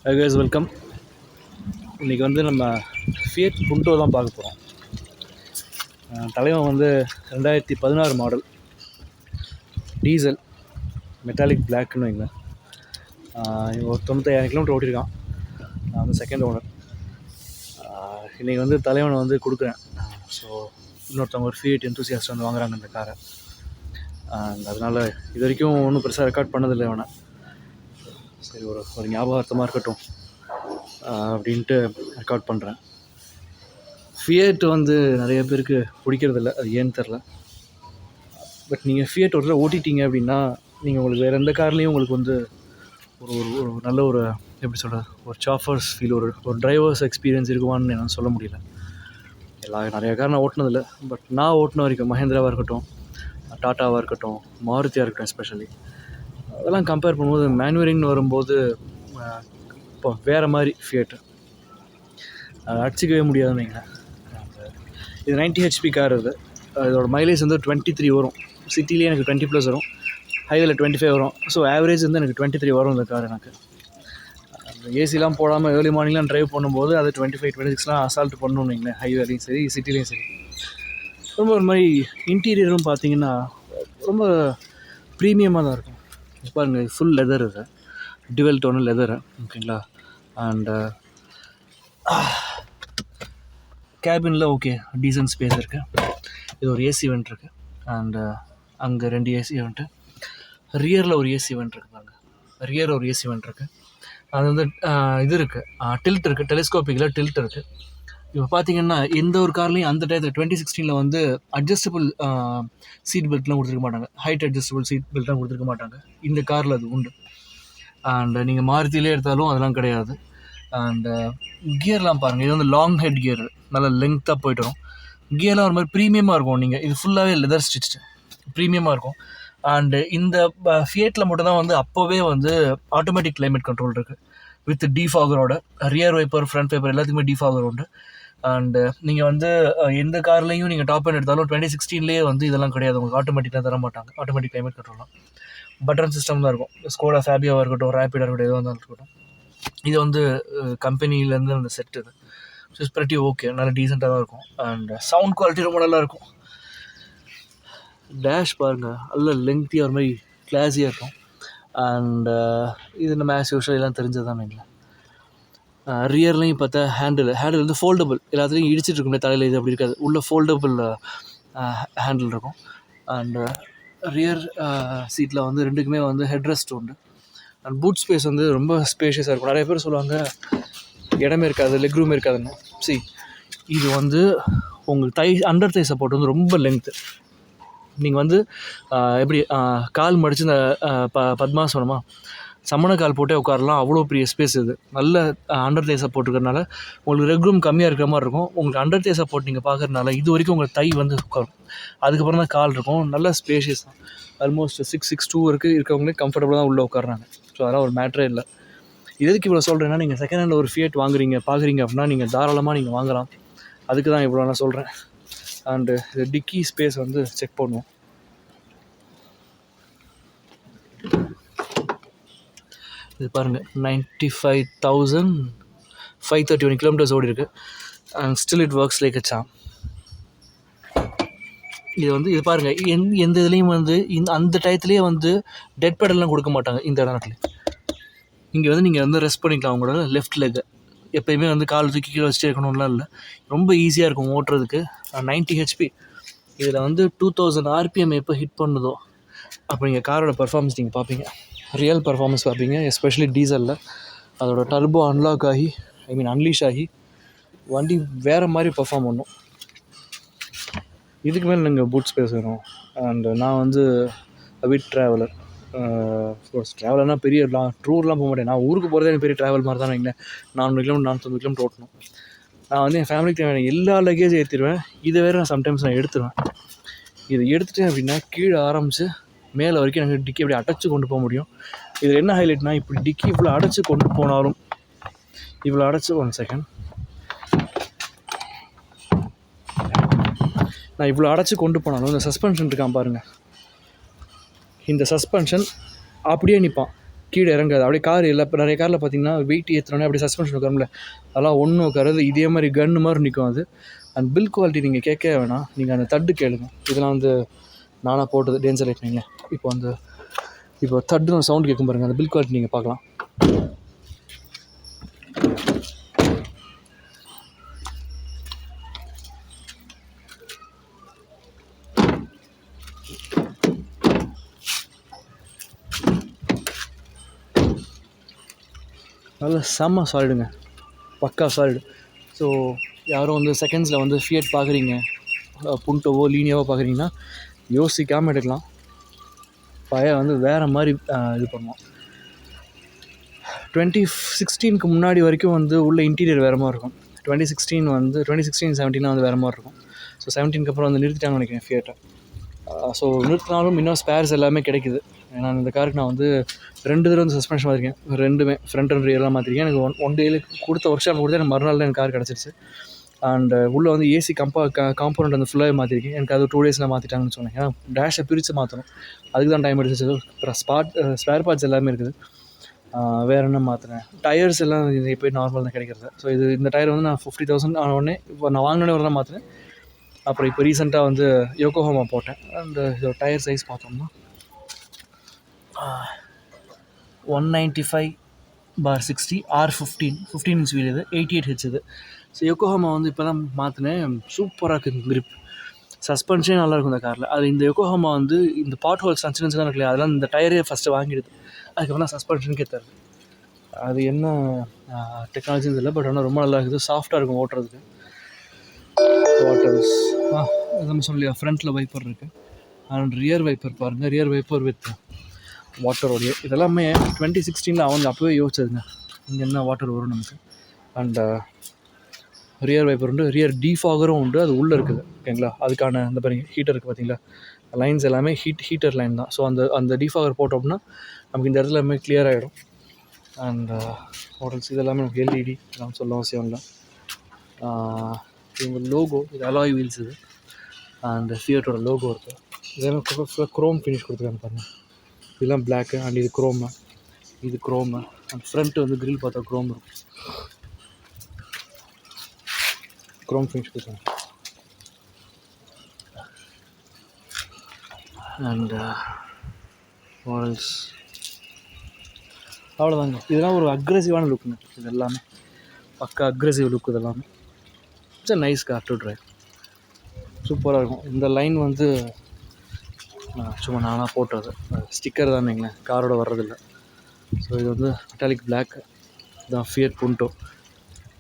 Hi guys, welcome. இன்றைக்கி வந்து நம்ம ஃபியட் புண்டோ தான் பார்க்க போகிறோம். தலைவன் வந்து 2016 மாடல் டீசல் மெட்டாலிக் பிளாக்னு வைங்க. ஒரு 95,000 கிலோமீட்டர் ஓட்டியிருக்கான். நான் வந்து செகண்ட் ஓனர். இன்றைக்கி வந்து தலைவனை வந்து கொடுக்குறேன். ஸோ இன்னொருத்தவங்க ஒரு ஃபியட் எந்தூசியாஸ்ட் வந்து வாங்குறாங்க இந்த காரை. அதனால் இது வரைக்கும் ஒன்றும் பெருசாக ரெக்கார்ட் பண்ணதில்லை அவனை. சரி, ஒரு ஞாபகார்த்தமாக இருக்கட்டும் அப்படின்ட்டு ரெக்கார்ட் பண்ணுறேன். ஃபியட் வந்து நிறைய பேருக்கு பிடிக்கிறதில்ல, அது ஏன்னு தெரில. பட் நீங்கள் ஃபியட் ஒரு ஓட்டிட்டீங்க அப்படின்னா நீங்கள் உங்களுக்கு வேறு எந்த கார்லேயும் உங்களுக்கு வந்து ஒரு நல்ல ஒரு எப்படி சொல்கிறது, ஒரு சாஃபர்ஸ் ஃபீல், ஒரு டிரைவர்ஸ் எக்ஸ்பீரியன்ஸ் இருக்குமான்னு என்னால் சொல்ல முடியல. நிறைய கார் நான் ஓட்டினதில்லை. பட் நான் ஓட்டின வரைக்கும் மஹேந்திராவாக இருக்கட்டும், டாட்டாவாக இருக்கட்டும், மாருதியாக இருக்கட்டும், எஸ்பெஷலி அதெல்லாம் கம்பேர் பண்ணும்போது மேனுவரிங்னு வரும்போது இப்போ வேறு மாதிரி ஃபியட்டு அடிச்சிக்கவே முடியாதுன்னு வைங்களேன். இது 90 HP கார். இதோட மைலேஜ் வந்து 23 வரும். சிட்டிலேயே எனக்கு 20+ வரும், ஹைவேல 25 வரும். ஸோ ஆவரேஜ் வந்து எனக்கு 23 வரும் இந்த கார். எனக்கு அந்த ஏசிலாம் போடாமல் ஏர்லி மார்னிங்லாம் ட்ரைவ் பண்ணும்போது அது 25, 26 அசால்ட் பண்ணணும்னு வைங்களேன். ஹைவேலையும் சரி, சிட்டிலையும் சரி. ரொம்ப ஒரு மாதிரி இன்டீரியரும் பார்த்தீங்கன்னா ரொம்ப ப்ரீமியமாக தான் இருக்கும். பாருங்கள், ஃபுல் லெதர், இது டிவெல் டோனல் லெதரு, ஓகேங்களா. அண்டு கேபினில் ஓகே டீசன்ட் ஸ்பேஸ் இருக்குது. இது ஒரு ஏசி வெண்ட் இருக்குது. அண்டு அங்கே 2 ஏசி வெண்ட்டு, ரியரில் ஒரு ஏசி வெண்ட் இருக்குது. பாருங்கள், ரியர் ஒரு ஏசி வெண்ட் இருக்குது. அது வந்து இது இருக்குது, டில்ட் இருக்குது, டெலிஸ்கோப்பிக்கில் டில்ட் இருக்குது. இப்போ பார்த்தீங்கன்னா எந்த ஒரு கார்லேயும் அந்த டயத்தில் 2016 வந்து அட்ஜஸ்டபிள் சீட் பெல்ட்லாம் கொடுத்துருக்க மாட்டாங்க. ஹைட் அட்ஜஸ்டபிள் சீட் பெல்ட்லாம் கொடுத்துருக்க மாட்டாங்க. இந்த காரில் அது உண்டு. அண்டு நீங்கள் மாருதியிலே எடுத்தாலும் அதெல்லாம் கிடையாது. அண்டு கியர்லாம் பாருங்கள், இது வந்து லாங் ஹெட் கியர், நல்லா லென்த்தாக போய்ட்டு வரும். கியர்லாம் ஒரு மாதிரி ப்ரீமியமாக இருக்கும். நீங்கள் இது ஃபுல்லாகவே லெதர் ஸ்டிச்சு, ப்ரீமியமாக இருக்கும். அண்டு இந்த ஃபியட்டில் மட்டும் தான் வந்து அப்போவே வந்து ஆட்டோமேட்டிக் கிளைமேட் கண்ட்ரோல் இருக்குது வித் டீஃபாகரோட. ரியர் வைப்பர், ஃப்ரண்ட் வைப்பர் எல்லாத்துக்குமே டீஃபாகர் உண்டு. அண்டு நீங்கள் வந்து எந்த கார்லேயும் நீங்கள் டாப் எண்ட் எடுத்தாலும் 2016 வந்து இதெல்லாம் கிடையாது. உங்களுக்கு ஆட்டோமேட்டிக்காக தர மாட்டாங்க. ஆட்டோமேட்டிக் கிளைமேட் கண்ட்ரோல்லாம் பட்டன் சிஸ்டம் தான் இருக்கும். ஸ்கோடா ஃபேபியாவாக இருக்கட்டும், ரேப்பிடாக இருக்கட்டும், எதுவாக இருந்தாலும் இருக்கட்டும். இது வந்து கம்பெனிலேருந்து அந்த செட். இது ஸோ இட்ஸ் ப்ரெட்டி ஓகே, நல்லா டீசெண்டாக தான் இருக்கும். அண்ட் சவுண்ட் குவாலிட்டி ரொம்ப நல்லாயிருக்கும். டேஷ் பாருங்கள், நல்ல லெங்க்த்தியாக ஒரு மாதிரி கிளாஸியாக இருக்கும். அண்டு இது நம்ம ஆஸ் யூஷுவல் எல்லாம் தெரிஞ்சது தான். இல்லை, ரியர்லையும் பார்த்தா ஹேண்டில் வந்து ஃபோல்டபுள். எல்லாத்துலேயும் இடிச்சிட்டு இருக்கும்ல தலையில், இது அப்படி இருக்காது. உள்ள ஃபோல்டபுள் ஹேண்டில் இருக்கும். அண்டு ரியர் சீட்டில் வந்து ரெண்டுக்குமே வந்து ஹெட்ரெஸ்ட் உண்டு. அண்ட் பூட் ஸ்பேஸ் வந்து ரொம்ப ஸ்பேஷியஸாக இருக்கும். நிறைய பேர் சொல்லுவாங்க இடமே இருக்காது, லெக் ரூமே இருக்காதுன்னு. இது வந்து உங்களுக்கு அண்டர் தை சப்போர்ட் வந்து ரொம்ப லென்த்து. நீங்கள் வந்து எப்படி கால் மடித்து இந்த பத்மாசனமா சமண கால் போட்டே உட்காரலாம். அவ்வளோ பெரிய ஸ்பேஸ். இது நல்ல அண்டர் தை சப்போர்ட் இருக்கிறதுனால உங்களுக்கு லெக் ரூம் கம்மியாக இருக்கிற மாதிரி இருக்கும். உங்களுக்கு அண்டர் தை சப்போர்ட் நீங்கள் பார்க்குறதுனால இது வரைக்கும் உங்களுக்கு தை வந்து உட்காரும். அதுக்கப்புறம் தான் கால் இருக்கும். நல்ல ஸ்பேஷியஸ் தான். ஆல்மோஸ்ட் 6'2" இருக்கவங்களே கம்ஃபர்டபுளாக தான் உள்ளே உட்காருறாங்க. ஸோ அதெல்லாம் ஒரு மேட்டரே இல்லை. எதுக்கு இவ்வளோ சொல்கிறேன்னா, நீங்கள் செகண்ட் ஹேண்டில் ஒரு ஃபியட் பார்க்குறீங்க அப்படின்னா நீங்கள் தாராளமாக நீங்கள் வாங்கலாம். அதுக்கு தான் இவ்வளோ நான் சொல்கிறேன். அண்டு டிக்கி ஸ்பேஸ் வந்து செக் பண்ணுவோம். இது பாருங்கள், 95,531 கிலோமீட்டர்ஸ் ஓடி இருக்குது. And still it works like a charm. இது பாருங்கள், எந்த இதுலேயும் வந்து அந்த டயத்துலேயே வந்து டெட் பெடல்லாம் கொடுக்க மாட்டாங்க. இந்த இடத்துல இங்கே வந்து நீங்கள் வந்து ரெஸ்ட் பண்ணிக்கலாம். உங்களோட லெஃப்ட் லெக்கை எப்போயுமே வந்து கால் தூக்கி கீழே வச்சுட்டே இருக்கணும்லாம் இல்லை. ரொம்ப ஈஸியாக இருக்கும் ஓட்டுறதுக்கு. 90 HP. இதில் வந்து 2000 RPM எப்போ ஹிட் பண்ணுதோ அப்போ நீங்கள் காரோட பர்ஃபார்மன்ஸ் நீங்கள் பார்ப்பீங்க, ரியல் பர்ஃபார்மன்ஸ் பார்ப்பீங்க. எஸ்பெஷலி டீசலில் அதோட டர்போ அன்லாக் ஆகி, அன்லீஷ் ஆகி வண்டி வேறு மாதிரி பர்ஃபார்ம் பண்ணும். இதுக்கு மேலே நீங்கள் பூட் ஸ்பேஸ் வேணும். அண்டு நான் வந்து அபிட் ட்ராவலர். ட்ராவலர்னால் பெரிய டூர்லாம் போக மாட்டேன். நான் ஊருக்கு போகிறதே எனக்கு பெரிய ட்ராவல் மாதிரி தான் வைங்களேன். 400 கிலோமீட்டர் 450 கிலோமீட்டர் ஓட்டணும். நான் வந்து என் ஃபேமிலிக்கு தேவையான எல்லா லக்கேஜும் ஏற்றிடுவேன். இதை வேறு நான் சம்டைம்ஸ் எடுத்துருவேன். இதை எடுத்துட்டேன் அப்படின்னா கீழே ஆரம்பித்து மேலே வரைக்கும் எனக்கு டிக்கி அப்படி அடைச்சி கொண்டு போக முடியும். இதில் என்ன ஹைலைட்னால், இப்படி டிக்கி இவ்வளோ அடைச்சி கொண்டு போனாலும், இவ்வளோ அடைச்சி 1 செகண்ட், நான் இவ்வளோ அடைச்சி கொண்டு போனாலும் இந்த சஸ்பென்ஷன் இருக்கான் பாருங்கள், இந்த சஸ்பென்ஷன் அப்படியே நிற்பான். கீழே இறங்காது. அப்படியே கார் இல்லை. இப்போ நிறைய காரில் பார்த்தீங்கன்னா வெயிட் ஏற்றினோடனே அப்படியே சஸ்பென்ஷன் உட்காரும்ல, அதெல்லாம் ஒன்றும் உட்காராது. இதே மாதிரி கன்று மாதிரி நிற்கும் அது. அண்ட் பில் குவாலிட்டி நீங்கள் கேட்கவே வேணாம், நீங்கள் அந்த தட்டு கேளுங்க. இதெல்லாம் வந்து நானாக போட்டது டேஞ்சர் லைட்னிங்க. இப்போ தட்டுன்னு சவுண்ட் கேட்கும் பாருங்கள், அந்த பில் குவாலிட்டி நீங்கள் பார்க்கலாம். நல்ல செம்ம சாலிடுங்க, பக்கா சாலிடு. ஸோ யாரும் வந்து செகண்ட்ஸில் வந்து ஃபியட் பார்க்குறீங்க, புண்டோவோ லீனியாவோ பார்க்குறீங்கன்னா யோசிக்காமல் எடுக்கலாம். பையன் வந்து வேறு மாதிரி இது பண்ணுவோம். 2016க்கு முன்னாடி வரைக்கும் வந்து உள்ள இன்டீரியர் வேறு மாதிரி இருக்கும். 2016 வந்து வேறு மாதிரி இருக்கும். ஸோ 17க்கு அப்புறம் வந்து நிறுத்திட்டாங்கன்னு நினைக்கிறேன் ஃபியட்டை. ஸோ நிறுத்தினாலும் இன்னும் ஸ்பேர்ஸ் எல்லாமே கிடைக்குது. ஏன்னா இந்த காருக்கு நான் வந்து 2 தடவை வந்து சஸ்பென்ஷன் மாற்றிருக்கேன். 2மே ஃப்ரண்ட் அண்ட் ரியர்லாம் மாற்றிருக்கேன். எனக்கு ஒன் டேயில் கொடுத்த ஒர்க் ஷாப் கொடுத்து எனக்கு மறுநாள் தான் எனக்கு கார் கிடச்சிருச்சு. அண்ட் உள்ளே வந்து ஏசி காம்பவுண்ட் வந்து ஃபுல்லாகவே மாற்றிருக்கேன். எனக்கு அது 2 டேஸில் மாற்றிட்டாங்கன்னு சொன்னேன். ஏன்னா டேஷை பிரித்து மாற்றணும், அதுக்கு தான் டைம் எடுத்துச்சு. அப்புறம் ஸ்பேர் பார்ட்ஸ் எல்லாமே இருக்குது. வேறு என்ன மாற்றினேன், டயர்ஸ் எல்லாம் இப்போ நார்மல் தான் கிடைக்கிறது. ஸோ இந்த டயர் வந்து நான் 50,000 ஆன உடனே இப்போ நான் வாங்கினே ஒரு தான் மாற்றினேன். அப்புறம் இப்போ ரீசெண்டாக வந்து யோகோஹாமா போட்டேன். அந்த டயர் சைஸ் பார்த்தோம்னா 195/60 R15 இன்ச் வீல், இது 88 ஹெச் இது. ஸோ யோகோஹாமா வந்து இப்போ தான் மாற்றினேன். சூப்பராக இருக்குது கிரிப், சஸ்பென்ஷனே நல்லாயிருக்கும் இந்த காரில். அது இந்த யோகோஹாமா வந்து இந்த பாட் ஹோல்ஸ் சின்ன சின்ன இருக்கு இல்லையா, அதெல்லாம் இந்த டயரே ஃபஸ்ட்டு வாங்கிடுது. அதுக்கப்புறம் தான் சஸ்பென்ஷனுக்கே தருது. அது என்ன டெக்னாலஜின்னு தெரியல, பட் ஆனால் ரொம்ப நல்லா இருக்குது. சாஃப்டாக இருக்கும் ஓட்டுறதுக்கு. வாட்டர்ஸ் நம்ம சொல்லலையா, ஃப்ரண்ட்டில் வைப்பர் இருக்குது. அண்ட் ரியர் வைப்பர் பாருங்கள், ரியர் வைப்பர் வித் வாட்டரோடைய. இதெல்லாமே 2016 அவங்க அப்போவே யோசிச்சதுங்க, இங்கே என்ன வாட்டர் வரும் நமக்கு. அண்ட் ரியர் வைப்பர் உண்டு, ரியர் டீஃபாகரும் உண்டு, அது உள்ளே இருக்குது. ஓகேங்களா, அதுக்கான இந்த பாருங்க ஹீட்டர் இருக்குது பார்த்தீங்களா, லைன்ஸ் எல்லாமே ஹீட்டர் லைன் தான். ஸோ அந்த டீஃபாகர் போட்டோம்னா நமக்கு இந்த இடத்துல எல்லாமே கிளியர் ஆகிடும். அண்ட் மாடல்ஸ் இதெல்லாமே நமக்கு எல்இடி எல்லாம் சொல்ல அவசியம் இல்லை. இவங்க லோகோ, இது அலாய் வீல்ஸ் இது. அண்ட் ஃபியட்டோட லோகோ இருக்குது. இதெல்லாம் ஃபுல்லாக க்ரோம் ஃபினிஷ் கொடுத்துருக்காங்க பாருங்கள். இதெல்லாம் பிளாக்கு அண்ட் இது க்ரோமு, இது க்ரோமு. அண்ட் ஃப்ரண்ட்டு வந்து கிரில் பார்த்தா க்ரோம் இருக்கும், க்ரோம் ஃபினிஷ் கொடுத்துருக்காங்க. அண்ட் மாடல்ஸ் அவ்வளோதாங்க. இதெல்லாம் ஒரு அக்ரெசிவான லுக்குங்க, இது எல்லாமே பக்கா அக்ரெசிவ் லுக். இதெல்லாமே it's a nice car to drive, சூப்பராக இருக்கும். இந்த லைன் வந்து சும்மா நானாக போட்டது, ஸ்டிக்கர் தான் வைங்களேன், காரோட வர்றதில்லை. ஸோ இது வந்து மெட்டாலிக் பிளாக் தான் ஃபியட் புண்டோ.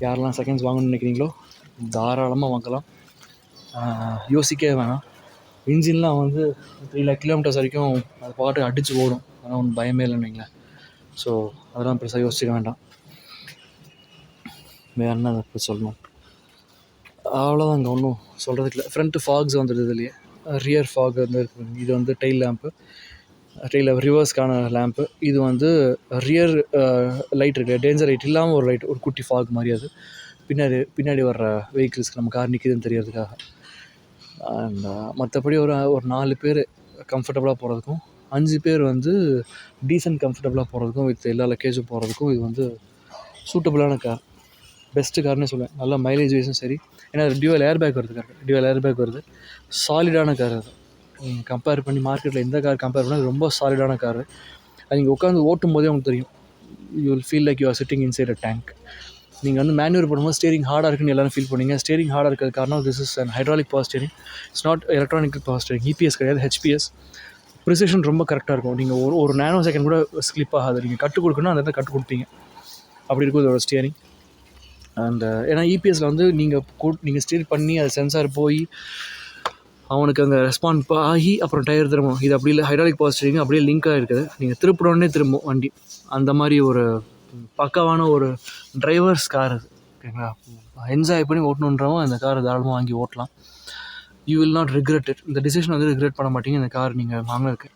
யாரெல்லாம் செகண்ட்ஸ் வாங்கணும்னு நினைக்கிறீங்களோ தாராளமாக வாங்கலாம், யோசிக்கவே வேணாம். இன்ஜின்லாம் வந்து 3 lakh kilometers வரைக்கும் அது பாட்டு அடித்து ஓடும், ஆனால் ஒன்றும் பயமே இல்லைன்னு வைங்களேன். ஸோ அதெல்லாம் பெருசாக யோசிக்க வேண்டாம். வேறு என்ன இப்போ சொல்லணும், அவ்வளோதாங்க, ஒன்றும் சொல்கிறதுக்கு இல்லை. ஃப்ரண்ட்டு ஃபாக்ஸ் வந்துடுது இல்லையே, ரியர் ஃபாக் வந்து இருக்குது. இது வந்து டெயில் லேம்ப்பு, டெயில் ரிவர்ஸ்க்கான லேம்ப்பு. இது வந்து ரியர் லைட் இருக்குது, டேஞ்சர் லைட் இல்லாமல் ஒரு லைட், ஒரு குட்டி ஃபாக் மாதிரி. அது பின்னாடி வர்ற வெஹிக்கிள்ஸ்க்கு நம்ம கார் நிற்கிதுன்னு தெரியறதுக்காக. அண்ட் மற்றபடி ஒரு 4 பேர் கம்ஃபர்டபுளாக போகிறதுக்கும், 5 பேர் வந்து டீசென்ட் கம்ஃபர்டபுளாக போகிறதுக்கும், வித் எல்லா லக்கேஜும் போகிறதுக்கும் இது வந்து சூட்டபுளான கார், பெஸ்ட்டு கார்னே சொல்லுவேன். நல்லா மைலேஜ் வைஸும் சரி, ஏன்னா டியூவல் ஏர் பேக் வருது, சாலிடான கார். அது நீங்கள் கம்பேர் பண்ணி மார்க்கெட்டில் எந்த கார் கம்பேர் பண்ணால் ரொம்ப சாலிடான கார். அது நீங்கள் உட்காந்து ஓட்டும் போதே உங்களுக்கு தெரியும், you will feel like you are sitting inside a tank. நீங்கள் வந்து மேனுவர் பண்ணும்போது ஸ்டேரிங் ஹார்டாக இருக்குன்னு எல்லாரும் ஃபீல் பண்ணீங்க. ஸ்டேரிங் ஹார்டாக இருக்கிறது காரணம், this is and hydraulic power steering, it's not electronic power steering. EPS கிடையாது, ஹெச்பிஎஸ். ப்ரிசிஷன் ரொம்ப கரெக்டாக இருக்கும். நீங்கள் ஒரு நேனோ செகண்ட் கூட ஸ்லிப் ஆகாது. நீங்கள் கற்றுக் கொடுக்கணும், அந்த இடத்துல கற்றுக் கொடுப்பீங்க. அப்படி இருக்கும் இதோட ஸ்டியரிங். அண்ட் ஏன்னா இபிஎஸ்சில் வந்து நீங்கள் ஸ்டீர் பண்ணி அது சென்சார் போய் அவனுக்கு அங்கே ரெஸ்பாண்ட் ஆகி அப்புறம் டயர் திரும்பும். இது அப்படி இல்லை, ஹைட்ராலிக் பவர் ஸ்டீரிங் அப்படியே லிங்காக இருக்குது. நீங்கள் திருப்பினோடனே திரும்பும் வண்டி. அந்த மாதிரி ஒரு பக்காவான ஒரு டிரைவர்ஸ் கார் அது. ஓகேங்களா, என்ஜாய் பண்ணி ஓட்டணுன்றவங்க இந்த காரை தாராளமாக வாங்கி ஓட்டலாம். You will not regret it. இந்த டிசிஷன் வந்து ரிக்ரெட் பண்ண மாட்டீங்க இந்த கார் நீங்கள் வாங்கினதுக்கு.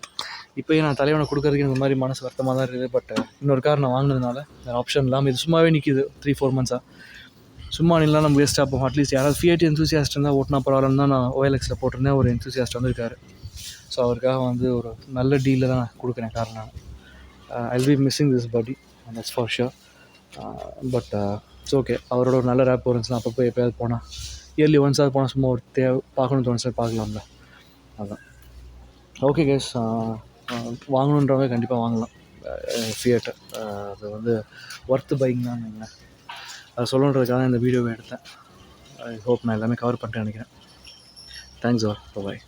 இப்போயே நான் தலைவனை கொடுக்கறதுக்கு இந்த மாதிரி மனசு வருத்தமாக தான் இருக்குது. பட் இன்னொரு கார் நான் வாங்கினதுனால வேறு ஆப்ஷன் இல்லாமல் இது சும்மாவே நிற்கிது 3-4 months சும்மா நில்லாம் நம்ம வேஸ்ட்டாக போகும். அட்லீஸ்ட் யாராவது ஃபியட் என்தூசியாஸ்ட் இருந்தால் ஓட்டினா பரவாயில்லன்னு தான் நான் OLXில் போட்டிருந்தேன். ஒரு என்தூசியாஸ்ட் வந்திருக்காரு. ஸோ அவருக்காக வந்து ஒரு நல்ல டீலில் தான் நான் கொடுக்குறேன் கார். நான் I'll be missing this buddy, and that's for sure. But it's okay. அவரோட ஒரு நல்ல ரேப் இருந்துச்சுன்னா அப்பப்போ எப்போயாவது போனால் இயர்லி ஒன்ஸாவது போனால் சும்மா ஒரு பார்க்கணும்னு தோணுச்சு, பார்க்கலாம்ல. அதுதான். ஓகே கைஸ், வாங்கணுன்றவங்க கண்டிப்பாக வாங்கலாம் ஃபியட். அது வந்து ஒர்த்து பைக் தான் வைங்களேன். அதை சொல்லணுன்றதுக்காக இந்த வீடியோவை எடுத்தேன். ஐ ஹோப் நான் எல்லாமே கவர் பண்ணிட்டேன்னு நினைக்கிறேன். Thanks all. பாய்.